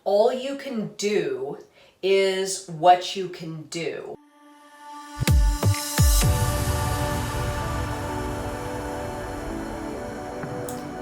all you can do is what you can do.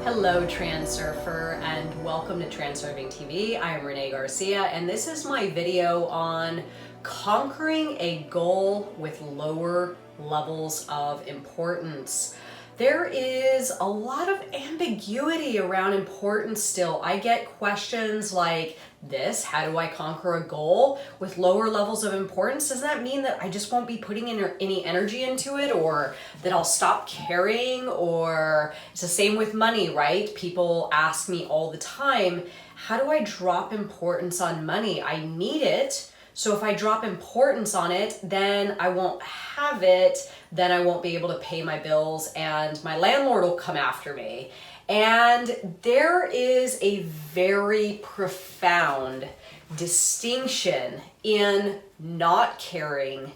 Hello Transurfer and welcome to TransurfingTV. I am Renee Garcia and this is my video on conquering a goal with lower levels of importance. There is a lot of ambiguity around importance still. I get questions like this: how do I conquer a goal with lower levels of importance? Does that mean that I just won't be putting in any energy into it, or that I'll stop caring? Or it's the same with money, right? People ask me all the time, how do I drop importance on money? I need it. So if I drop importance on it, then I won't have it, then I won't be able to pay my bills and my landlord will come after me. And there is a very profound distinction in not caring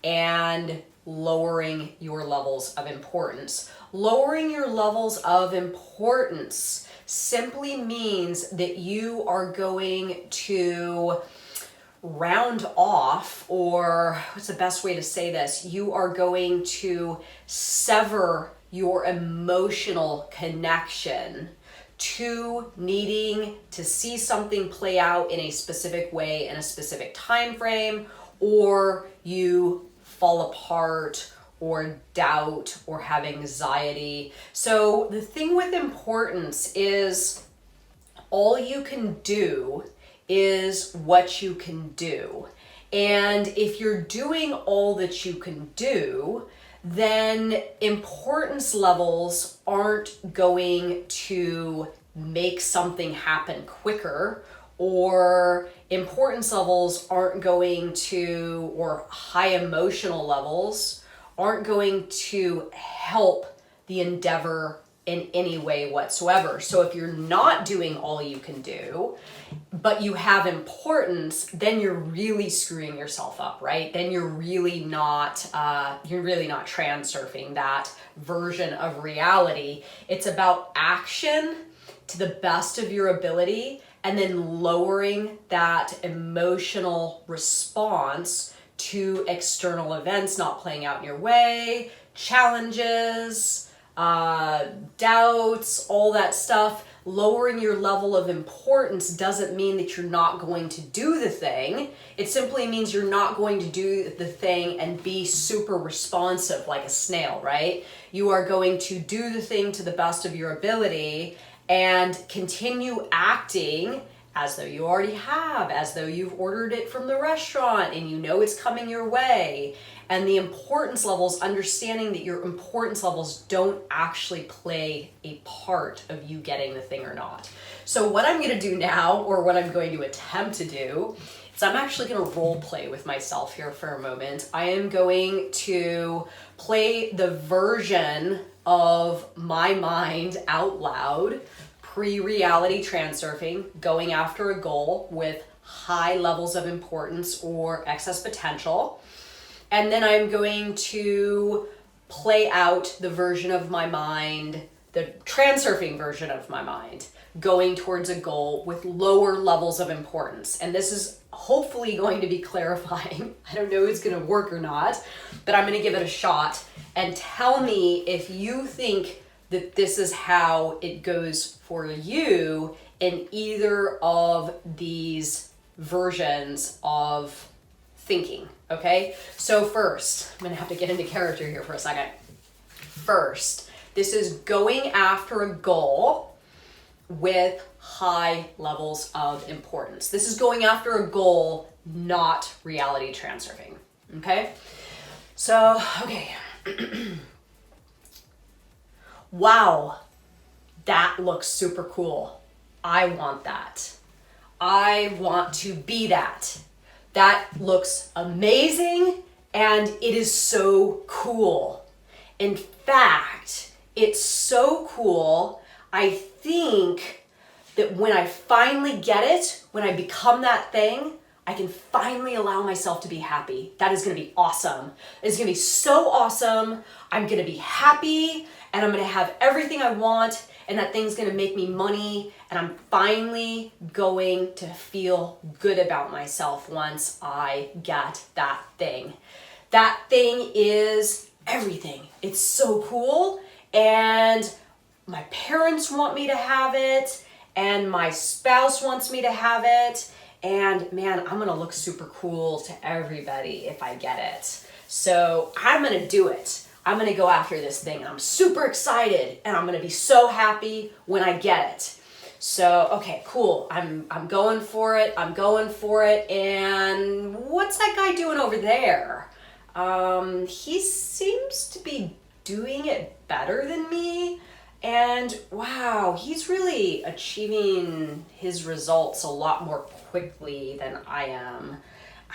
and lowering your levels of importance. Lowering your levels of importance simply means that you are going to round off, or what's the best way to say this? You are going to sever your emotional connection to needing to see something play out in a specific way in a specific time frame, or you fall apart or doubt or have anxiety. So the thing with importance is all you can do is what you can do. And if you're doing all that you can do, then importance levels aren't going to make something happen quicker, or importance levels aren't going to, or high emotional levels aren't going to help the endeavor in any way whatsoever. So if you're not doing all you can do, but you have importance, then you're really screwing yourself up, right? Then you're really not transurfing that version of reality. It's about action to the best of your ability, and then lowering that emotional response to external events not playing out in your way, challenges, doubts, all that stuff. Lowering your level of importance doesn't mean that you're not going to do the thing. It simply means you're not going to do the thing and be super responsive like a snail, right? You are going to do the thing to the best of your ability and continue acting as though you already have, as though you've ordered it from the restaurant and you know it's coming your way. And the importance levels, understanding that your importance levels don't actually play a part of you getting the thing or not. So what I'm gonna do now, or what I'm going to attempt to do, is I'm actually gonna role play with myself here for a moment. I am going to play the version of my mind out loud, pre-reality transurfing, going after a goal with high levels of importance or excess potential. And then I'm going to play out the version of my mind, the transurfing version of my mind, going towards a goal with lower levels of importance. And this is hopefully going to be clarifying. I don't know if it's going to work or not, but I'm going to give it a shot. And tell me if you think that this is how it goes for you in either of these versions of thinking, okay? So first, I'm gonna have to get into character here for a second. First, this is going after a goal with high levels of importance. This is going after a goal, not reality transurfing, okay? So, okay. Wow, that looks super cool. I want that. I want to be that. That looks amazing and it is so cool. In fact, it's so cool, I think that when I finally get it, when I become that thing, I can finally allow myself to be happy. That is gonna be awesome. It's gonna be so awesome. I'm gonna be happy and I'm gonna have everything I want and that thing's gonna make me money, and I'm finally going to feel good about myself once I get that thing. That thing is everything. It's so cool, and my parents want me to have it, and my spouse wants me to have it, and man, I'm gonna look super cool to everybody if I get it. So I'm gonna do it. I'm gonna go after this thing. I'm super excited, and I'm gonna be so happy when I get it. So, okay, cool. I'm going for it. I'm going for it. And what's that guy doing over there? He seems to be doing it better than me. And wow, he's really achieving his results a lot more quickly than I am.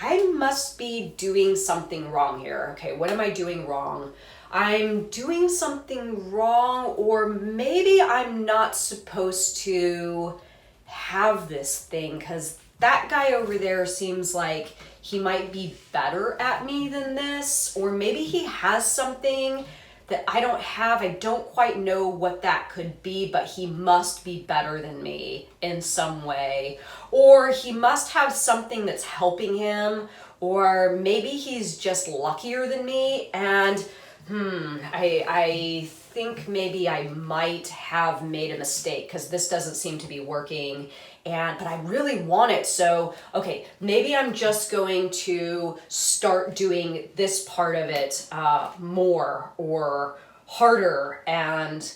I must be doing something wrong here. Okay, what am I doing wrong? I'm doing something wrong, or maybe I'm not supposed to have this thing, because that guy over there seems like he might be better at me than this, or maybe he has something that I don't have. I don't quite know what that could be, but he must be better than me in some way. Or he must have something that's helping him, or maybe he's just luckier than me, and I think maybe I might have made a mistake, because this doesn't seem to be working, but I really want it. So, okay, maybe I'm just going to start doing this part of it more or harder, and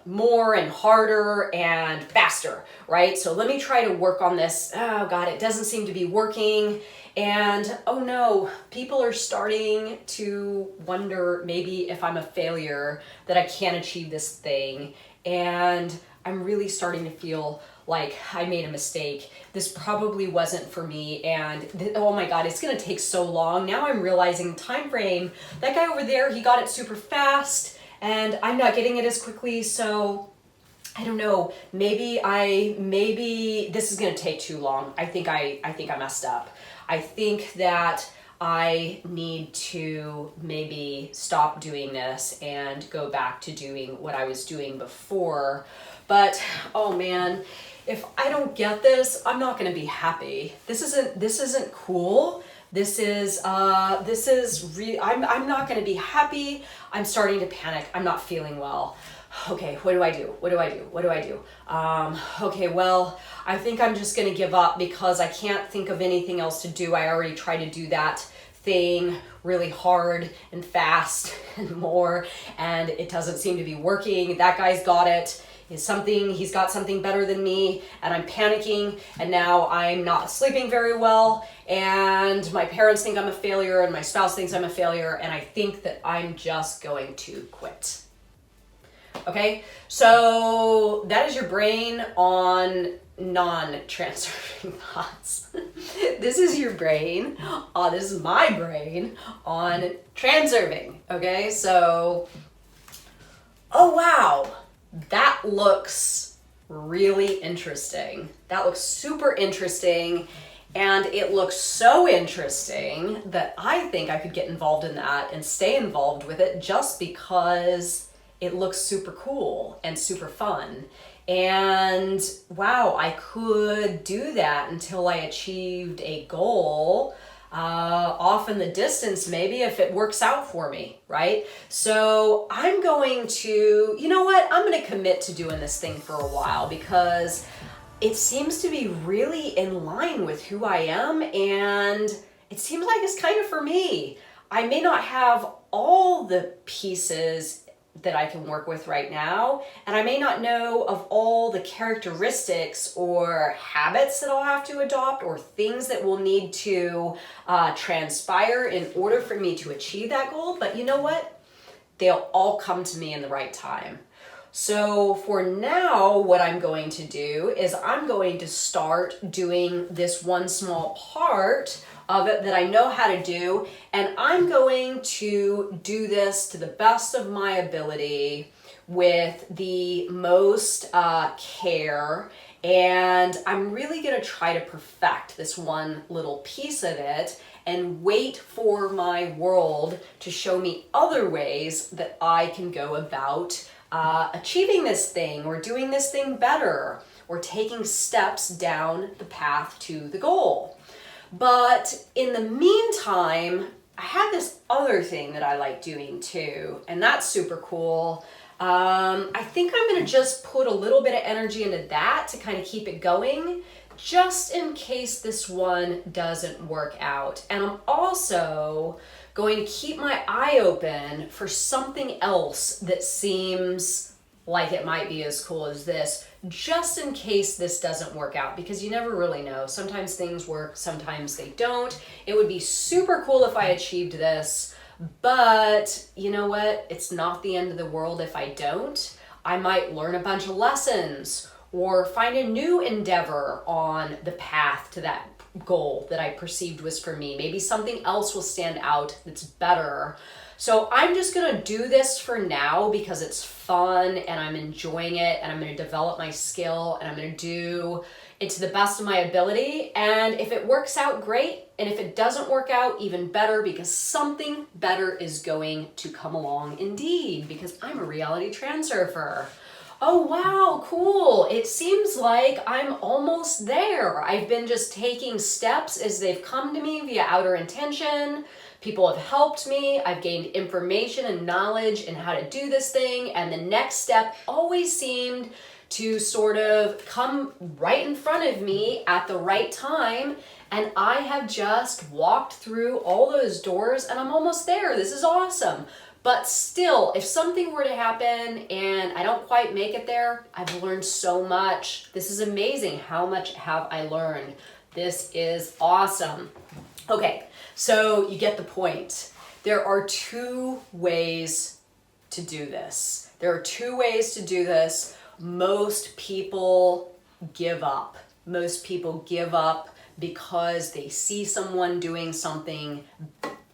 more and harder and faster, right? So let me try to work on this. Oh God, it doesn't seem to be working. And oh no, people are starting to wonder maybe if I'm a failure, that I can't achieve this thing. And I'm really starting to feel like I made a mistake. This probably wasn't for me. And oh my God, it's gonna take so long. Now I'm realizing time frame. That guy over there, he got it super fast, and I'm not getting it as quickly. So I don't know, maybe this is gonna take too long. I think I messed up. I think that I need to maybe stop doing this and go back to doing what I was doing before. But oh man, if I don't get this, I'm not gonna be happy. This isn't cool. I'm not gonna be happy. I'm starting to panic. I'm not feeling well. Okay, what do I do? Okay, well, I think I'm just gonna give up, because I can't think of anything else to do. I already tried to do that thing really hard and fast and more, and it doesn't seem to be working. That guy's got it. He's got something better than me, and I'm panicking, and now I'm not sleeping very well, and my parents think I'm a failure, and my spouse thinks I'm a failure, and I think that I'm just going to quit. Okay, so that is your brain on non-transurfing thoughts. This is your brain. This is my brain on transurfing. Okay, so, oh wow, that looks really interesting. That looks super interesting, and it looks so interesting that I think I could get involved in that and stay involved with it, just because it looks super cool and super fun. And wow, I could do that until I achieved a goal off in the distance, maybe, if it works out for me, right? So I'm going to, you know what? I'm going to commit to doing this thing for a while, because it seems to be really in line with who I am, and it seems like it's kind of for me. I may not have all the pieces that I can work with right now, and I may not know of all the characteristics or habits that I'll have to adopt, or things that will need to transpire in order for me to achieve that goal, but you know what? They'll all come to me in the right time. So for now, what I'm going to do is I'm going to start doing this one small part of it that I know how to do, and I'm going to do this to the best of my ability with the most care, and I'm really going to try to perfect this one little piece of it and wait for my world to show me other ways that I can go about achieving this thing or doing this thing better or taking steps down the path to the goal. But in the meantime, I have this other thing that I like doing too, and that's super cool. I think I'm going to just put a little bit of energy into that to kind of keep it going, just in case this one doesn't work out. And I'm also going to keep my eye open for something else that seems like it might be as cool as this, just in case this doesn't work out, because you never really know. Sometimes things work, sometimes they don't. It would be super cool if I achieved this, but you know what? It's not the end of the world if I don't. I might learn a bunch of lessons or find a new endeavor on the path to that goal that I perceived was for me. Maybe something else will stand out that's better. So I'm just gonna do this for now because it's fun and I'm enjoying it, and I'm gonna develop my skill, and I'm gonna do it to the best of my ability. And if it works out, great. And if it doesn't work out, even better, because something better is going to come along indeed, because I'm a reality transurfer. Oh wow, cool. It seems like I'm almost there. I've been just taking steps as they've come to me via outer intention. People have helped me. I've gained information and knowledge in how to do this thing. And the next step always seemed to sort of come right in front of me at the right time. And I have just walked through all those doors and I'm almost there. This is awesome. But still, if something were to happen and I don't quite make it there, I've learned so much. This is amazing. How much have I learned? This is awesome. Okay, so you get the point. There are two ways to do this. There are two ways to do this. Most people give up. Most people give up because they see someone doing something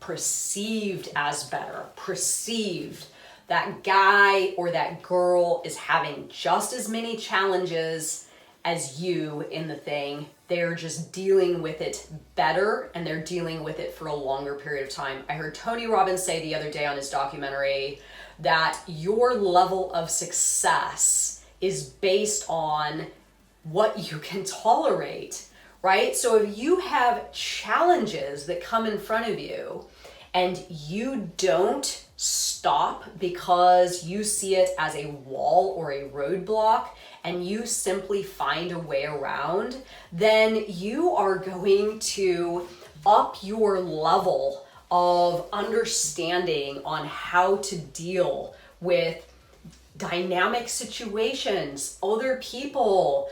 perceived as better, perceived. That guy or that girl is having just as many challenges as you in the thing. They're just dealing with it better, and they're dealing with it for a longer period of time. I heard Tony Robbins say the other day on his documentary that your level of success is based on what you can tolerate, right? So if you have challenges that come in front of you and you don't stop because you see it as a wall or a roadblock, and you simply find a way around, then you are going to up your level of understanding on how to deal with dynamic situations, other people,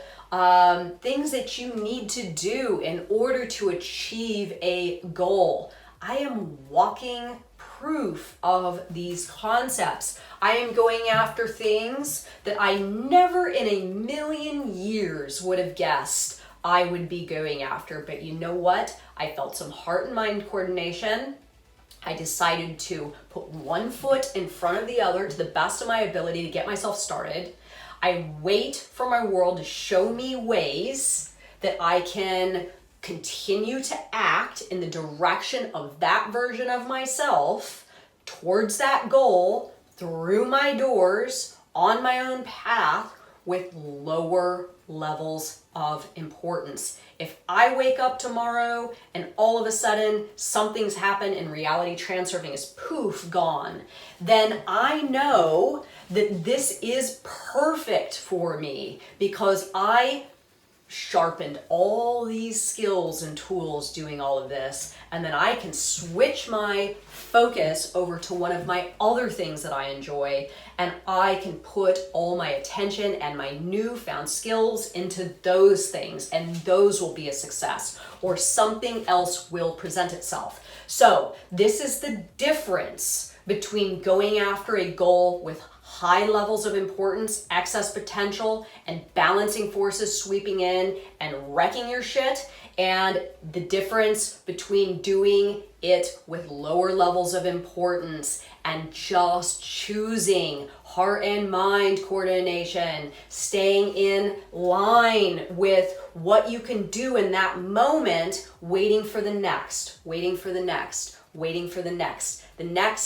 things that you need to do in order to achieve a goal. I am walking proof of these concepts. I am going after things that I never in a million years would have guessed I would be going after. But you know what? I felt some heart and mind coordination. I decided to put one foot in front of the other to the best of my ability to get myself started. I wait for my world to show me ways that I can continue to act in the direction of that version of myself towards that goal through my doors on my own path with lower levels of importance. If I wake up tomorrow and all of a sudden something's happened and reality transurfing is poof gone, then I know that this is perfect for me because I sharpened all these skills and tools doing all of this, and then I can switch my focus over to one of my other things that I enjoy, and I can put all my attention and my newfound skills into those things, and those will be a success, or something else will present itself. So this is the difference between going after a goal with high levels of importance, excess potential, and balancing forces sweeping in and wrecking your shit, and the difference between doing it with lower levels of importance and just choosing heart and mind coordination, staying in line with what you can do in that moment, waiting for the next, waiting for the next, waiting for the next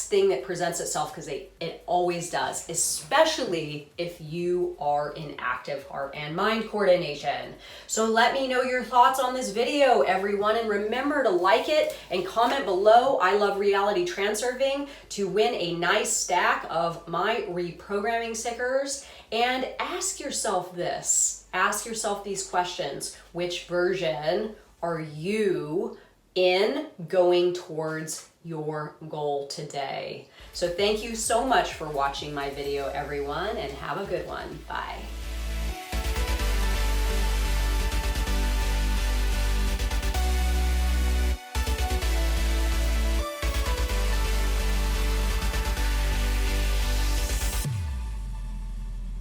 thing that presents itself, because it always does, especially if you are in active heart and mind coordination. So let me know your thoughts on this video, everyone, and remember to like it and comment below. I love Reality Transurfing to win a nice stack of my reprogramming stickers. And ask yourself these questions. Which version are you in going towards your goal today? So thank you so much for watching my video, everyone, and have a good one. Bye.